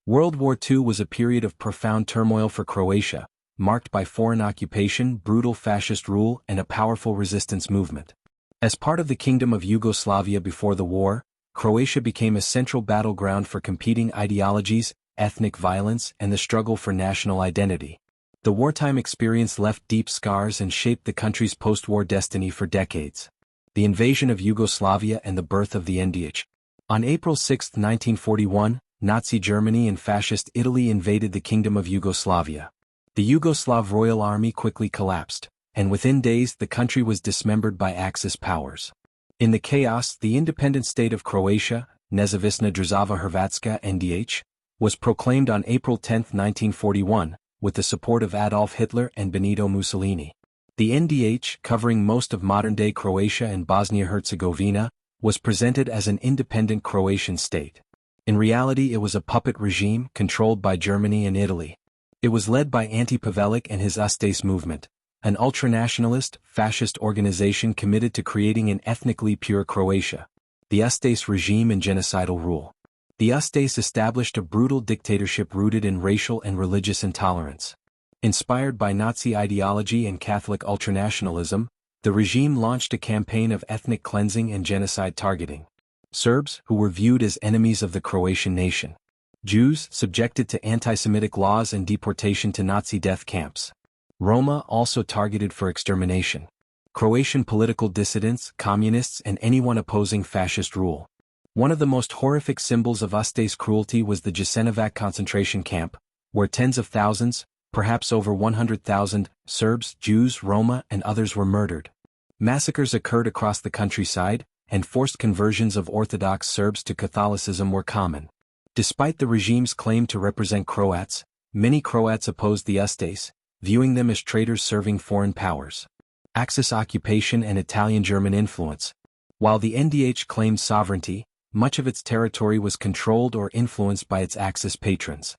World War II was a period of profound turmoil for Croatia, marked by foreign occupation, brutal fascist rule, and a powerful resistance movement. As part of the Kingdom of Yugoslavia before the war, Croatia became a central battleground for competing ideologies, ethnic violence, and the struggle for national identity. The wartime experience left deep scars and shaped the country's post-war destiny for decades. The invasion of Yugoslavia and the birth of the NDH. On April 6, 1941, Nazi Germany and Fascist Italy invaded the Kingdom of Yugoslavia. The Yugoslav Royal Army quickly collapsed, and within days the country was dismembered by Axis powers. In the chaos, the Independent State of Croatia, Nezavisna Država Hrvatska (NDH), was proclaimed on April 10, 1941, with the support of Adolf Hitler and Benito Mussolini. The NDH, covering most of modern-day Croatia and Bosnia-Herzegovina, was presented as an independent Croatian state. In reality, it was a puppet regime controlled by Germany and Italy. It was led by Ante Pavelic and his Ustaše movement, an ultranationalist, fascist organization committed to creating an ethnically pure Croatia. The Ustaše regime and genocidal rule. The Ustaše established a brutal dictatorship rooted in racial and religious intolerance. Inspired by Nazi ideology and Catholic ultranationalism, the regime launched a campaign of ethnic cleansing and genocide targeting Serbs, who were viewed as enemies of the Croatian nation. Jews, subjected to anti-Semitic laws and deportation to Nazi death camps. Roma, also targeted for extermination. Croatian political dissidents, communists, and anyone opposing fascist rule. One of the most horrific symbols of Ustaše cruelty was the Jasenovac concentration camp, where tens of thousands, perhaps over 100,000, Serbs, Jews, Roma, and others were murdered. Massacres occurred across the countryside, and forced conversions of Orthodox Serbs to Catholicism were common. Despite the regime's claim to represent Croats, many Croats opposed the Ustaše, viewing them as traitors serving foreign powers. Axis occupation and Italian-German influence. While the NDH claimed sovereignty, much of its territory was controlled or influenced by its Axis patrons.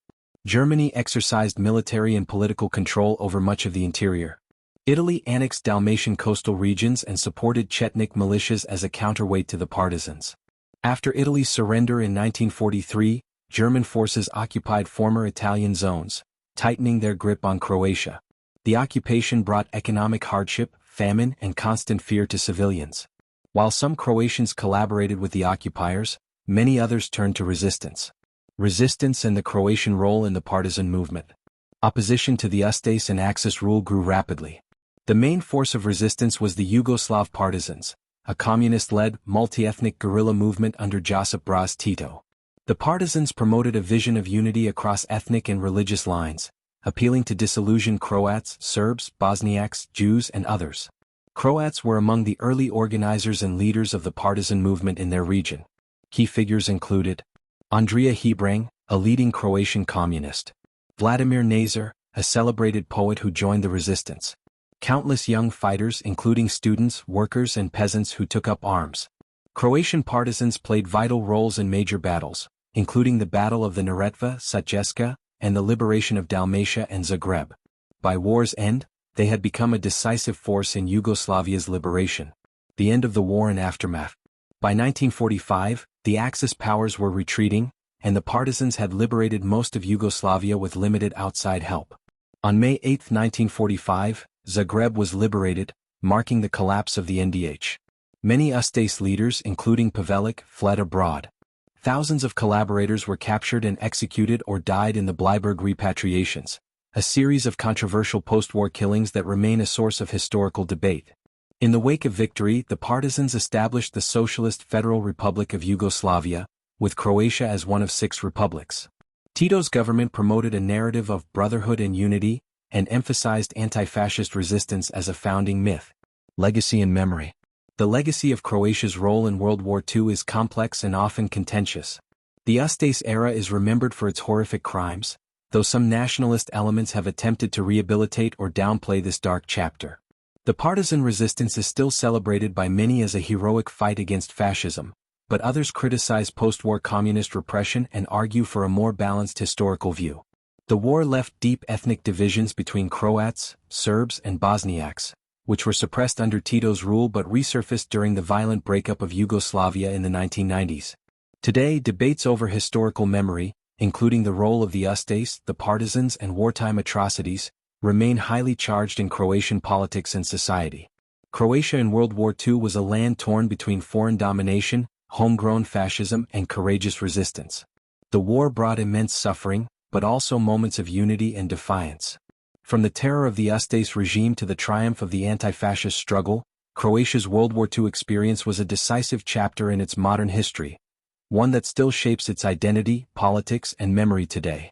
Germany exercised military and political control over much of the interior. Italy annexed Dalmatian coastal regions and supported Chetnik militias as a counterweight to the Partisans. After Italy's surrender in 1943, German forces occupied former Italian zones, tightening their grip on Croatia. The occupation brought economic hardship, famine, and constant fear to civilians. While some Croatians collaborated with the occupiers, many others turned to resistance. Resistance and the Croatian role in the partisan movement. Opposition to the Ustaše and Axis rule grew rapidly. The main force of resistance was the Yugoslav Partisans, a communist-led, multi-ethnic guerrilla movement under Josip Broz Tito. The Partisans promoted a vision of unity across ethnic and religious lines, appealing to disillusioned Croats, Serbs, Bosniaks, Jews, and others. Croats were among the early organizers and leaders of the partisan movement in their region. Key figures included Andrija Hebrang, a leading Croatian communist. Vladimir Nazor, a celebrated poet who joined the resistance. Countless young fighters including students, workers, and peasants who took up arms. Croatian partisans played vital roles in major battles, including the Battle of the Neretva, Sutjeska, and the liberation of Dalmatia and Zagreb. By war's end, they had become a decisive force in Yugoslavia's liberation. The end of the war and aftermath. By 1945, the Axis powers were retreating, and the partisans had liberated most of Yugoslavia with limited outside help. On May 8, 1945, Zagreb was liberated, marking the collapse of the NDH. Many Ustaše leaders, including Pavelic, fled abroad. Thousands of collaborators were captured and executed or died in the Bleiburg repatriations, a series of controversial post-war killings that remain a source of historical debate. In the wake of victory, the partisans established the Socialist Federal Republic of Yugoslavia, with Croatia as one of 6 republics. Tito's government promoted a narrative of brotherhood and unity, and emphasized anti-fascist resistance as a founding myth. Legacy and memory. The legacy of Croatia's role in World War II is complex and often contentious. The Ustaše era is remembered for its horrific crimes, though some nationalist elements have attempted to rehabilitate or downplay this dark chapter. The partisan resistance is still celebrated by many as a heroic fight against fascism, but others criticize post-war communist repression and argue for a more balanced historical view. The war left deep ethnic divisions between Croats, Serbs, and Bosniaks, which were suppressed under Tito's rule but resurfaced during the violent breakup of Yugoslavia in the 1990s. Today, debates over historical memory, including the role of the Ustaše, the Partisans and wartime atrocities, remain highly charged in Croatian politics and society. Croatia in World War II was a land torn between foreign domination, homegrown fascism and courageous resistance. The war brought immense suffering, but also moments of unity and defiance. From the terror of the Ustaše regime to the triumph of the anti-fascist struggle, Croatia's World War II experience was a decisive chapter in its modern history, one that still shapes its identity, politics and memory today.